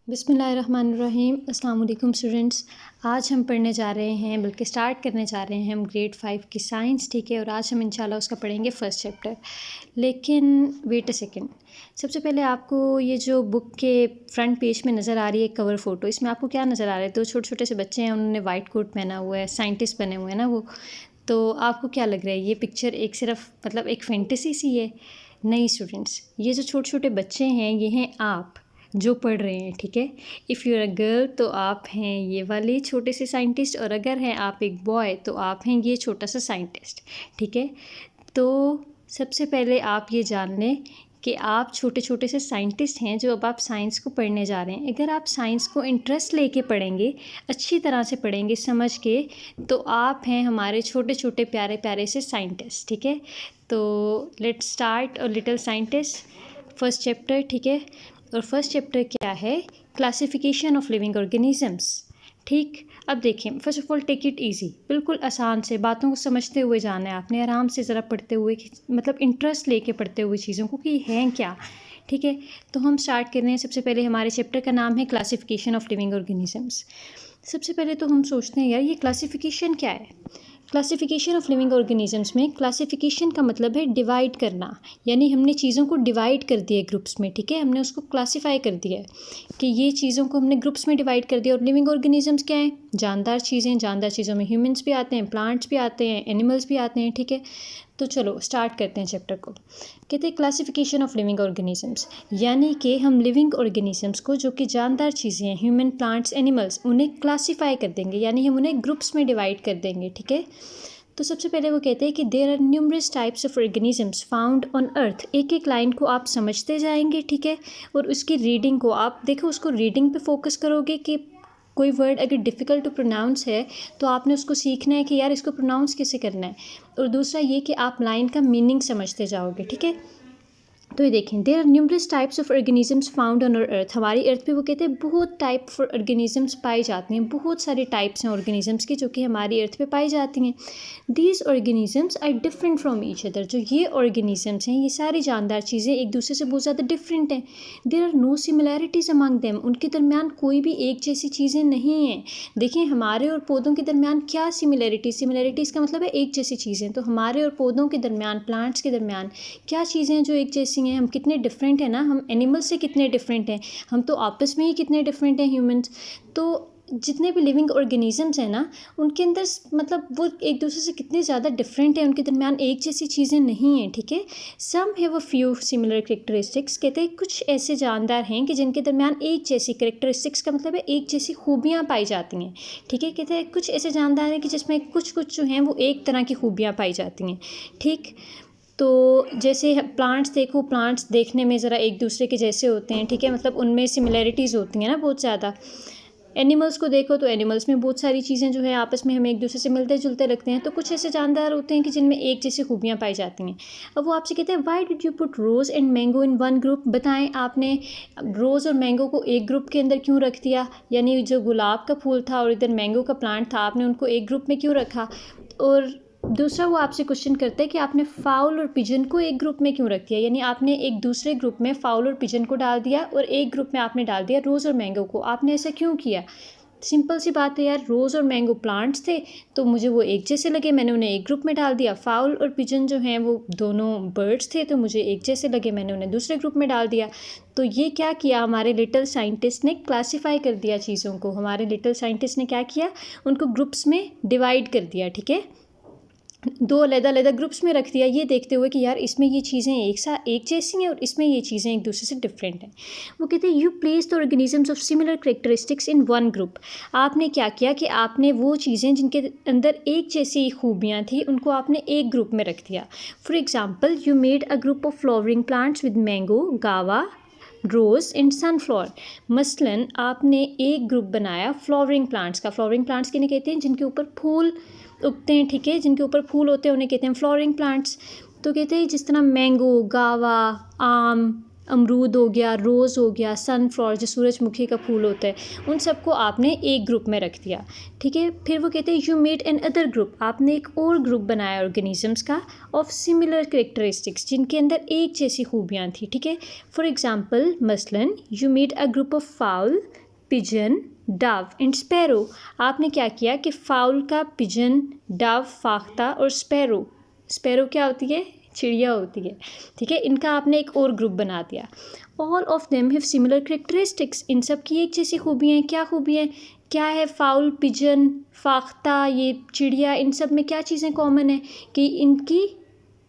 बिस्मिल्लाहिर्रहमानिर्रहीम। अस्सलाम वालेकुम स्टूडेंट्स। आज हम पढ़ने जा रहे हैं, बल्कि स्टार्ट करने जा रहे हैं हम ग्रेड 5 की साइंस, ठीक है। और आज हम इंशाल्लाह उसका पढ़ेंगे फ़र्स्ट चैप्टर। लेकिन वेट अ सेकेंड, सबसे पहले आपको ये जो बुक के फ्रंट पेज में नज़र आ रही है कवर फ़ोटो, इसमें आपको क्या नज़र आ रहा है? दो छोटे छोटे से बच्चे हैं, उन्होंने वाइट कोट पहना हुआ है, साइंटिस्ट बने हुए हैं ना वो। तो आपको क्या लग रहा है, ये पिक्चर एक सिर्फ मतलब एक फैंटेसी सी है? नहीं स्टूडेंट्स, ये जो छोटे छोटे बच्चे हैं ये हैं आप जो पढ़ रहे हैं, ठीक है। If you are a girl तो आप हैं ये वाले छोटे से साइंटिस्ट, और अगर हैं आप एक बॉय तो आप हैं ये छोटा सा साइंटिस्ट, ठीक है। तो सबसे पहले आप ये जान लें कि आप छोटे छोटे से साइंटिस्ट हैं जो अब आप साइंस को पढ़ने जा रहे हैं। अगर आप साइंस को इंटरेस्ट लेके पढ़ेंगे, अच्छी तरह से पढ़ेंगे समझ के, तो आप हैं हमारे छोटे छोटे प्यारे प्यारे से साइंटिस्ट, ठीक है। तो let's start a little scientist first chapter, ठीक है। और फर्स्ट चैप्टर क्या है? क्लासिफिकेशन ऑफ लिविंग ऑर्गेनिजम्स, ठीक। अब देखें, first of all take it easy, बिल्कुल आसान से बातों को समझते हुए जाना है आपने, आराम से ज़रा पढ़ते हुए, मतलब इंटरेस्ट लेके पढ़ते हुए चीज़ों को कि हैं क्या, ठीक है। तो हम स्टार्ट कर रहे हैं। सबसे पहले हमारे चैप्टर का नाम है क्लासिफिकेशन ऑफ लिविंग ऑर्गेनिजम्स। सबसे पहले तो हम सोचते हैं यार ये क्लासिफिकेशन क्या है। क्लासिफिकेशन ऑफ लिविंग ऑर्गेनिजम्स में क्लासिफिकेशन का मतलब है डिवाइड करना, यानी हमने चीज़ों को डिवाइड कर दिया ग्रुप्स में, ठीक है। हमने उसको क्लासीफाई कर दिया है कि ये चीज़ों को हमने ग्रुप्स में डिवाइड कर दिया। और लिविंग ऑर्गेनिजम्स क्या हैं? जानदार चीज़ें। जानदार चीज़ों में ह्यूमंस भी आते हैं, प्लांट्स भी आते हैं, एनिमल्स भी आते हैं, ठीक है। तो चलो स्टार्ट करते हैं चैप्टर को। कहते हैं क्लासिफिकेशन ऑफ लिविंग ऑर्गेनिजम्स, यानी कि हम लिविंग ऑर्गेनिजम्स को, जो कि जानदार चीज़ें हैं, ह्यूमन, प्लांट्स, एनिमल्स, उन्हें क्लासीफाई कर देंगे, यानी हम उन्हें ग्रुप्स में डिवाइड कर देंगे, ठीक है। तो सबसे पहले वो कहते हैं कि there are numerous types of organisms found on earth. एक एक लाइन को आप समझते जाएंगे, ठीक है। और उसकी रीडिंग को आप देखो, उसको रीडिंग पे फोकस करोगे कि कोई वर्ड अगर डिफ़िकल्ट टू प्रोनाउंस है तो आपने उसको सीखना है कि यार इसको प्रोनाउंस कैसे करना है। और दूसरा ये कि आप लाइन का मीनिंग समझते जाओगे, ठीक है। तो ये देखें, there are numerous types of organisms found on earth. हमारी अर्थ पे वो कहते हैं बहुत टाइप ऑफ ऑर्गेनिजम्स पाई जाती हैं, बहुत सारे टाइप्स हैं ऑर्गेनिजम्स की जो कि हमारी अर्थ पे पाई जाती हैं। These organisms are different from each other. जो ये ऑर्गेनिजम्स हैं, ये सारी जानदार चीज़ें एक दूसरे से बहुत ज़्यादा डिफरेंट हैं। There are no similarities among them. उनके दरमियान कोई भी एक जैसी चीज़ें नहीं हैं। देखिए हमारे और पौधों के दरमियान क्या सिमिलैरिटीज़, सिमिलैरिटीज़ का मतलब है एक जैसी चीज़ें। तो हमारे और पौधों के दरमियान, प्लांट्स के दरमियान क्या चीज़ें हैं जो एक जैसी हैं? हम कितने डिफरेंट हैं ना, हम एनिमल्स से कितने डिफरेंट हैं, हम तो आपस में ही कितने डिफरेंट हैं ह्यूमंस। तो जितने भी लिविंग ऑर्गेनिजम्स हैं ना, उनके अंदर मतलब वो एक दूसरे से कितने ज़्यादा डिफरेंट हैं, उनके दरमियान एक जैसी चीज़ें नहीं हैं, ठीक है। Some have a few similar characteristics. कहते हैं कुछ ऐसे जानदार हैं कि जिनके दरमियान एक जैसी करेक्टरिस्टिक्स का मतलब है एक जैसी खूबियाँ पाई जाती हैं, ठीक है। कहते हैं कुछ ऐसे जानदार हैं कि जिसमें कुछ कुछ जो हैं वो एक तरह की खूबियाँ पाई जाती हैं, ठीक। तो जैसे प्लांट्स देखो, प्लांट्स देखने में ज़रा एक दूसरे के जैसे होते हैं, ठीक है, मतलब उनमें सिमिलैरिटीज़ होती हैं ना बहुत ज़्यादा। एनिमल्स को देखो तो एनिमल्स में बहुत सारी चीज़ें जो है आपस में हमें एक दूसरे से मिलते जुलते लगते हैं। तो कुछ ऐसे जानदार होते हैं कि जिनमें एक जैसी खूबियाँ पाई जाती हैं। अब वो आपसे कहते हैं why did you put rose and mango in one group. बताएं आपने रोज़ और मैंगो को एक ग्रुप के अंदर क्यों रख दिया, यानी जो गुलाब का फूल था और इधर मैंगो का प्लांट था, आपने उनको एक ग्रुप में क्यों रखा। और दूसरा वो आपसे क्वेश्चन करते हैं कि आपने फाउल और पिजन को एक ग्रुप में क्यों रख दिया, यानी आपने एक दूसरे ग्रुप में फाउल और पिजन को डाल दिया और एक ग्रुप में आपने डाल दिया रोज़ और मैंगो को। आपने ऐसा क्यों किया? सिंपल सी बात है यार, रोज़ और मैंगो प्लांट्स थे तो मुझे वो एक जैसे लगे, मैंने उन्हें एक ग्रुप में डाल दिया। फाउल और पिजन जो हैं वो दोनों बर्ड्स थे तो मुझे एक जैसे लगे, मैंने उन्हें दूसरे ग्रुप में डाल दिया। तो ये क्या किया, हमारे लिटिल साइंटिस्ट ने क्लासीफाई कर दिया चीज़ों को। हमारे लिटिल साइंटिस्ट ने क्या किया, उनको ग्रुप्स में डिवाइड कर दिया, ठीक है। दो अलग-अलग ग्रुप्स में रख दिया, ये देखते हुए कि यार इसमें ये चीज़ें एक जैसी हैं और इसमें ये चीज़ें एक दूसरे से डिफरेंट हैं। वो कहते हैं you place the organisms of similar characteristics in one group. आपने क्या किया कि आपने वो चीज़ें जिनके अंदर एक जैसी खूबियाँ थी उनको आपने एक ग्रुप में रख दिया। For example you made a group of flowering plants with mango, गावा, रोज़ एंड सनफ्लावर। मसलन आपने एक ग्रुप बनाया फ्लावरिंग प्लांट्स का। फ्लावरिंग प्लांट्स किन्हें कहते हैं? जिनके ऊपर फूल उगते हैं, ठीक है, जिनके ऊपर फूल होते हैं उन्हें कहते हैं फ्लावरिंग प्लांट्स। तो कहते हैं जिस तरह मैंगो, गावा, आम, अमरूद हो गया, रोज़ हो गया, सनफ्लावर जो सूरजमुखी का फूल होता है, उन सबको आपने एक ग्रुप में रख दिया, ठीक है। फिर वो कहते हैं you made an other group, आपने एक और ग्रुप बनाया ऑर्गेनिजम्स का ऑफ सिमिलर करेक्टरिस्टिक्स, जिनके अंदर एक जैसी खूबियाँ थी, ठीक है। फॉर एग्जाम्पल मसलन you made a group of foul, pigeon, Dove and sparrow. आपने क्या किया कि फाउल का पिजन, डव, फाख्ता और स्पैरो, स्पैरो क्या होती है? चिड़िया होती है, ठीक है। इनका आपने एक और ग्रुप बना दिया। All of them have similar characteristics, इन सब की एक जैसी खूबियाँ हैं। क्या खूबियाँ क्या है? फाउल, पिजन, फाख्ता, ये चिड़िया, इन सब में क्या चीज़ें कॉमन है कि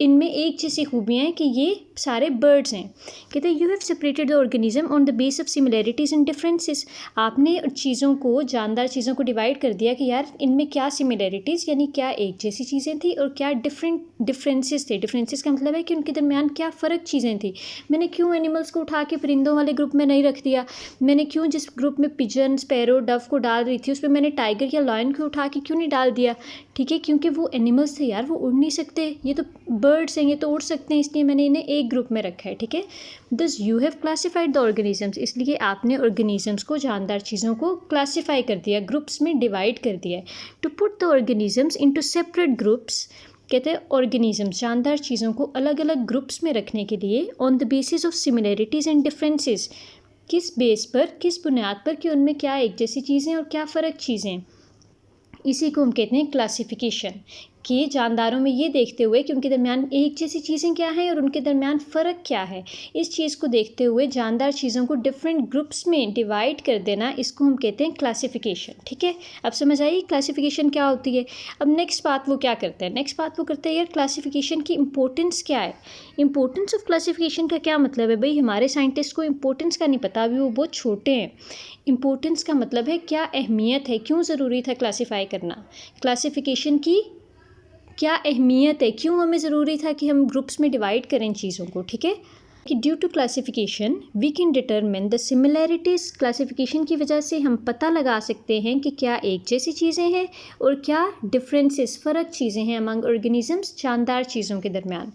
इनमें एक जैसी खूबियाँ हैं कि ये सारे बर्ड्स हैं। कहते हैं you have separated the organism on the base of similarities and differences. आपने चीज़ों को, जानदार चीज़ों को डिवाइड कर दिया कि यार इनमें क्या सिमिलैरिटीज़ यानी क्या एक जैसी चीज़ें थी और क्या डिफरेंसेस थे। डिफरेंसेस का मतलब है कि उनके दरमियान क्या फ़र्क चीज़ें थी। मैंने क्यों एनिमल्स को उठा के परिंदों वाले ग्रुप में नहीं रख दिया? मैंने क्यों जिस ग्रुप में पिजन, स्पैरो, डव को डाल रही थी उस पर मैंने टाइगर या लायन को उठा के क्यों नहीं डाल दिया? ठीक है, क्योंकि वो एनिमल्स थे यार, वो उड़ नहीं सकते, ये तो बर्ड्स हैं, ये तो उड़ सकते हैं, इसलिए मैंने इन्हें एक ग्रुप में रखा है, ठीक है। दस you have classified the organisms, इसलिए आपने ऑर्गेनिजम्स को, जानदार चीज़ों को क्लासीफाई कर दिया, ग्रुप्स में डिवाइड कर दिया है। To put the organisms into separate groups, कहते हैं ऑर्गेनिजम्स, जानदार चीज़ों को अलग अलग ग्रुप्स में रखने के लिए on the basis of similarities and differences, किस बेस पर, किस बुनियाद पर कि उनमें क्या एक जैसी चीज़ें और क्या फ़र्क चीज़ें, इसी को हम कहते हैं क्लासिफिकेशन। कि जानदारों में ये देखते हुए कि उनके दरमियान एक जैसी चीज़ें क्या हैं और उनके दरमियान फ़र्क क्या है, इस चीज़ को देखते हुए जानदार चीज़ों को डिफरेंट ग्रुप्स में डिवाइड कर देना, इसको हम कहते हैं क्लासिफिकेशन, ठीक है। अब समझ आई क्लासिफिकेशन क्या होती है। अब नेक्स्ट बात वो क्या करते हैं, नेक्स्ट बात वो करते हैं यार क्लासिफिकेशन की इंपॉर्टेंस क्या है। इंपॉर्टेंस ऑफ क्लासिफिकेशन का क्या मतलब है भाई? हमारे साइंटिस्ट को इंपॉर्टेंस का नहीं पता, अभी वो बहुत छोटे हैं। इंपॉर्टेंस का मतलब है क्या अहमियत है, क्यों ज़रूरी था क्लासीफाई करना, क्लासिफिकेशन की क्या अहमियत है, क्यों हमें ज़रूरी था कि हम ग्रुप्स में डिवाइड करें चीज़ों को, ठीक है। कि due to classification we can determine the similarities, classification की वजह से हम पता लगा सकते हैं कि क्या एक जैसी चीज़ें हैं और क्या डिफरेंसेस, फ़र्क चीज़ें हैं अमंग ऑर्गेनिजम्स, जानदार चीज़ों के दरमियान।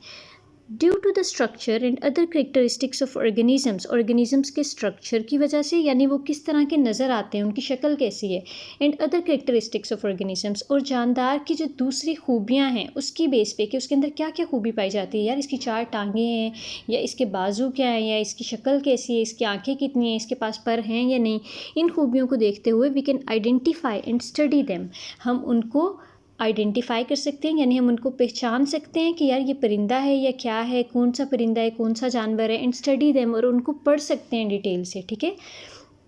Due to the structure and other characteristics of organisms, organisms के स्ट्रक्चर की वजह से, यानी वो किस तरह के नज़र आते हैं, उनकी शक्ल कैसी है, and other characteristics of organisms, और जानदार की जो दूसरी खूबियाँ हैं उसकी बेस पे कि उसके अंदर क्या क्या खूबी पाई जाती है, यार इसकी 4 टांगें हैं या इसके बाजू क्या है या इसकी शक्ल कैसी है, इसकी आँखें कितनी हैं, इसके पास पर हैं या नहीं, इन खूबियों को देखते हुए we can identify and study them, हम उनको आइडेंटिफाई कर सकते हैं, यानी हम उनको पहचान सकते हैं कि यार ये परिंदा है या क्या है, कौन सा परिंदा है, कौन सा जानवर है, एंड स्टडी देम, और उनको पढ़ सकते हैं डिटेल से, ठीक है।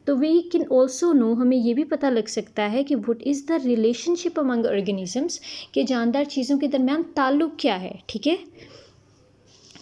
तो वी कैन ऑल्सो नो, हमें ये भी पता लग सकता है कि what is the relationship among organisms, के जानदार चीज़ों के दरमियान ताल्लुक़ क्या है, ठीक है।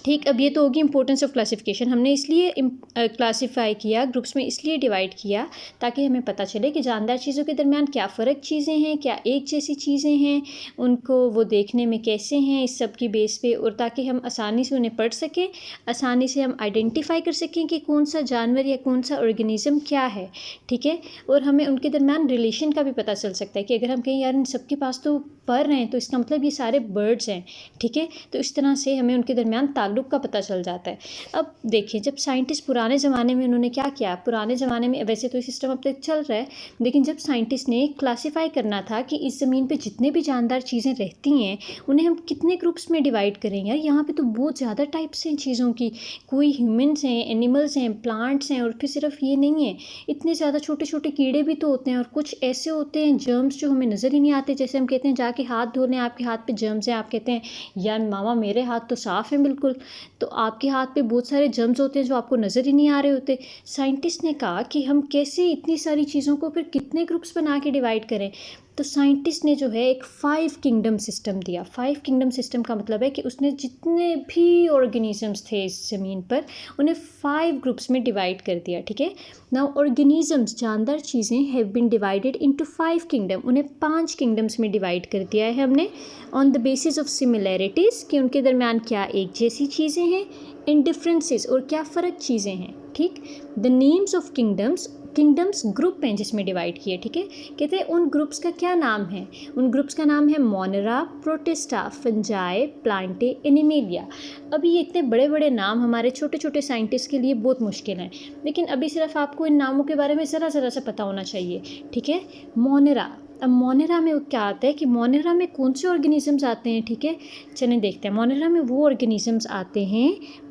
ठीक, अब ये तो होगी इंपॉर्टेंस ऑफ क्लासिफिकेशन। हमने इसलिए क्लासीफाई किया, ग्रुप्स में इसलिए डिवाइड किया ताकि हमें पता चले कि जानदार चीज़ों के दरमियान क्या फ़र्क चीज़ें हैं, क्या एक जैसी चीज़ें हैं, उनको वो देखने में कैसे हैं, इस सब की बेस पे, और ताकि हम आसानी से उन्हें पढ़ सकें, आसानी से हम आइडेंटिफाई कर सकें कि कौन सा जानवर या कौन सा ऑर्गेनिज़म क्या है, ठीक है। और हमें उनके दरमियान रिलेशन का भी पता चल सकता है कि अगर हम कहें यार इन सबके पास तो पर हैं तो इसका मतलब ये सारे बर्ड्स हैं, ठीक है। तो इस तरह से हमें उनके दरमियान ताल्लुक़ का पता चल जाता है। अब देखिए, जब साइंटिस्ट पुराने ज़माने में उन्होंने क्या किया, पुराने ज़माने में, वैसे तो सिस्टम अब तक चल रहा है, लेकिन जब साइंटिस्ट ने क्लासीफाई करना था कि इस ज़मीन पे जितने भी जानदार चीज़ें रहती हैं उन्हें हम कितने ग्रुप्स में डिवाइड करें, यार यहाँ पे तो बहुत ज़्यादा टाइप्स हैं चीज़ों की, कोई ह्यूमन्स हैं, एनिमल्स हैं, प्लांट्स हैं, और फिर सिर्फ ये नहीं है, इतने ज़्यादा छोटे छोटे कीड़े भी तो होते हैं, और कुछ ऐसे होते हैं जर्म्स जो हमें नज़र ही नहीं आते। जैसे हम कहते हैं जाके हाथ धो लें, आपके हाथ पे जर्म्स हैं, आप कहते हैं यार मामा मेरे हाथ तो साफ़ हैं बिल्कुल, तो आपके हाथ पे बहुत सारे जर्म्स होते हैं जो आपको नज़र ही नहीं आ रहे होते। साइंटिस्ट ने कहा कि हम कैसे इतनी सारी चीज़ों को फिर कितने ग्रुप्स बना के डिवाइड करें, तो साइंटिस्ट ने जो है एक 5 किंगडम सिस्टम दिया। 5 किंगडम सिस्टम का मतलब है कि उसने जितने भी ऑर्गेनिजम्स थे इस ज़मीन पर उन्हें 5 ग्रुप्स में डिवाइड कर दिया, ठीक है। नाउ ऑर्गेनिजम्स, जानदार चीज़ें, have been divided into 5 kingdom, उन्हें 5 किंगडम्स में डिवाइड कर दिया है हमने, on the basis of similarities, कि उनके दरमियान क्या एक जैसी चीज़ें हैं, इन डिफरेंसेस, और क्या फ़र्क चीज़ें हैं, ठीक। The names of kingdoms group हैं जिसमें डिवाइड किए, ठीक है। कहते हैं उन ग्रुप्स का क्या नाम है, उन ग्रुप्स का नाम है Monera, protista, fungi, Plantae, animalia. अभी ये इतने बड़े बड़े नाम हमारे छोटे छोटे साइंटिस्ट के लिए बहुत मुश्किल हैं, लेकिन अभी सिर्फ आपको इन नामों के बारे में ज़रा सा पता होना चाहिए, ठीक है। मोनेरा, अब मोनेरा में क्या आता है कि मोनेरा में कौन से ऑर्गेनिजम्स आते हैं, ठीक है। चलिए देखते हैं। मोनेरा में वो ऑर्गेनिजम्स आते हैं,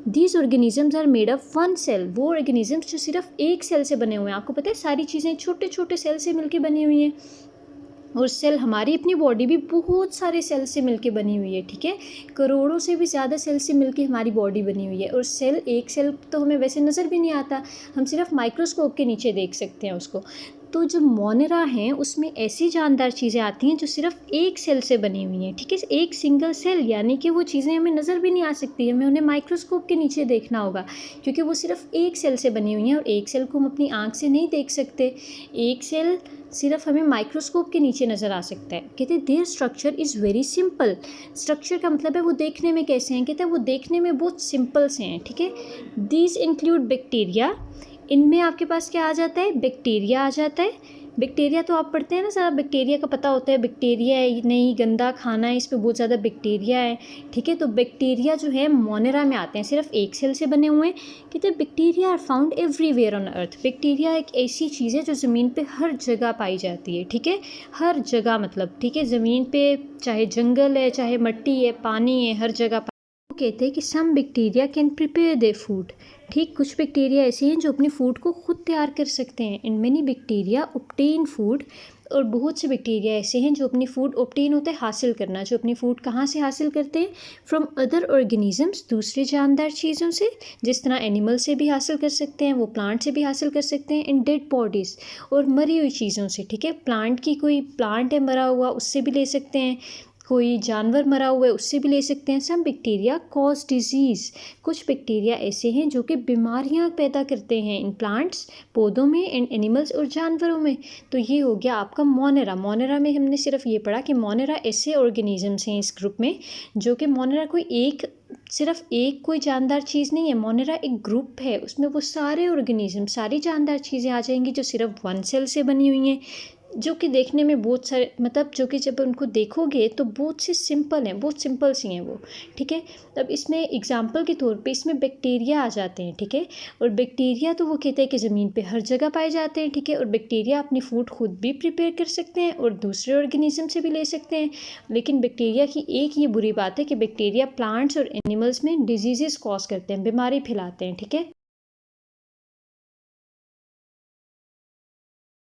these organisms are made of one cell, वो ऑर्गेनिजम्स जो सिर्फ एक सेल से बने हुए हैं। आपको पता है सारी चीज़ें छोटे छोटे सेल से मिलकर बनी हुई हैं, और सेल हमारी अपनी बॉडी भी बहुत सारे सेल से मिलके बनी हुई है, ठीक है। करोड़ों से भी ज़्यादा सेल से मिलके हमारी बॉडी बनी हुई है, और सेल, एक सेल तो हमें वैसे नज़र भी नहीं आता, हम सिर्फ माइक्रोस्कोप के नीचे देख सकते हैं उसको। तो जो मोनेरा हैं उसमें ऐसी जानदार चीज़ें आती हैं जो सिर्फ एक सेल से बनी हुई हैं, ठीक है। एक सिंगल सेल, यानी कि वो चीज़ें हमें नज़र भी नहीं आ सकती, हमें उन्हें माइक्रोस्कोप के नीचे देखना होगा, क्योंकि वो सिर्फ एक सेल से बनी हुई हैं, और एक सेल को हम अपनी आँख से नहीं देख सकते। एक सेल सिर्फ हमें माइक्रोस्कोप के नीचे नज़र आ सकता है। कहते हैं there structure is very simple. Structure का मतलब है वो देखने में कैसे हैं, कहते हैं वो देखने में बहुत सिंपल से हैं, ठीक है। दीज इंक्लूड बैक्टीरिया, इनमें आपके पास क्या आ जाता है, बैक्टीरिया आ जाता है। बैक्टीरिया तो आप पढ़ते हैं ना, सारा बैक्टीरिया का पता होता है, बैक्टीरिया है नहीं, गंदा खाना है, इस पे बहुत ज़्यादा बैक्टीरिया है, ठीक है। तो बैक्टीरिया जो है मोनेरा में आते हैं, सिर्फ एक सेल से बने हुए हैं। कहते हैं bacteria are found everywhere on earth. Bacteria एक ऐसी चीज़ है जो ज़मीन पे हर जगह पाई जाती है, ठीक है। हर जगह मतलब, ठीक है, ज़मीन पे चाहे जंगल है, चाहे मिट्टी है, पानी है, हर जगह। कहते हैं कि some bacteria can prepare their food, ठीक। कुछ बैक्टीरिया ऐसे हैं जो अपने फूड को खुद तैयार कर सकते हैं। In many bacteria obtain food, और बहुत से बैक्टीरिया ऐसे हैं जो अपनी फूड ऑब्टेन होता है हासिल करना, जो अपनी फूड कहाँ से हासिल करते हैं, फ्रॉम अदर ऑर्गेनिजम्स, दूसरे जानदार चीज़ों से। जिस तरह एनिमल से भी हासिल कर सकते हैं, वो प्लांट से भी हासिल कर सकते हैं, इन डेड बॉडीज़, और मरी हुई चीज़ों से, ठीक है। प्लांट की, कोई प्लांट है मरा हुआ, उससे भी ले सकते हैं, कोई जानवर मरा हुआ है उससे भी ले सकते हैं। सम बैक्टीरिया कॉज डिजीज़, कुछ बैक्टीरिया ऐसे हैं जो कि बीमारियां पैदा करते हैं इन प्लांट्स, पौधों में, एंड एनिमल्स, और जानवरों में। तो ये हो गया आपका मोनेरा। मोनेरा में हमने सिर्फ ये पढ़ा कि मोनेरा ऐसे ऑर्गेनिजम्स हैं इस ग्रुप में, जो कि मोनेरा कोई एक, सिर्फ एक कोई जानदार चीज़ नहीं है, मोनेरा एक ग्रुप है, उसमें वो सारे ऑर्गेनिज्म, सारी जानदार चीज़ें आ जाएंगी जो सिर्फ वन सेल से बनी हुई हैं, जो कि देखने में बहुत सारे, मतलब जो कि जब उनको देखोगे तो बहुत सी सिंपल हैं, बहुत सिंपल सी हैं वो, ठीक है। अब इसमें एग्जांपल के तौर पे इसमें बैक्टीरिया आ जाते हैं, ठीक है। और बैक्टीरिया तो वो कहते हैं कि ज़मीन पे हर जगह पाए जाते हैं, ठीक है। और बैक्टीरिया अपनी फूड खुद भी प्रिपेयर कर सकते हैं और दूसरे ऑर्गेनिज्म से भी ले सकते हैं। लेकिन बैक्टीरिया की एक ये बुरी बात है कि बैक्टीरिया प्लांट्स और एनिमल्स में डिजीज़ कॉज करते हैं, बीमारी फैलाते हैं, ठीक है।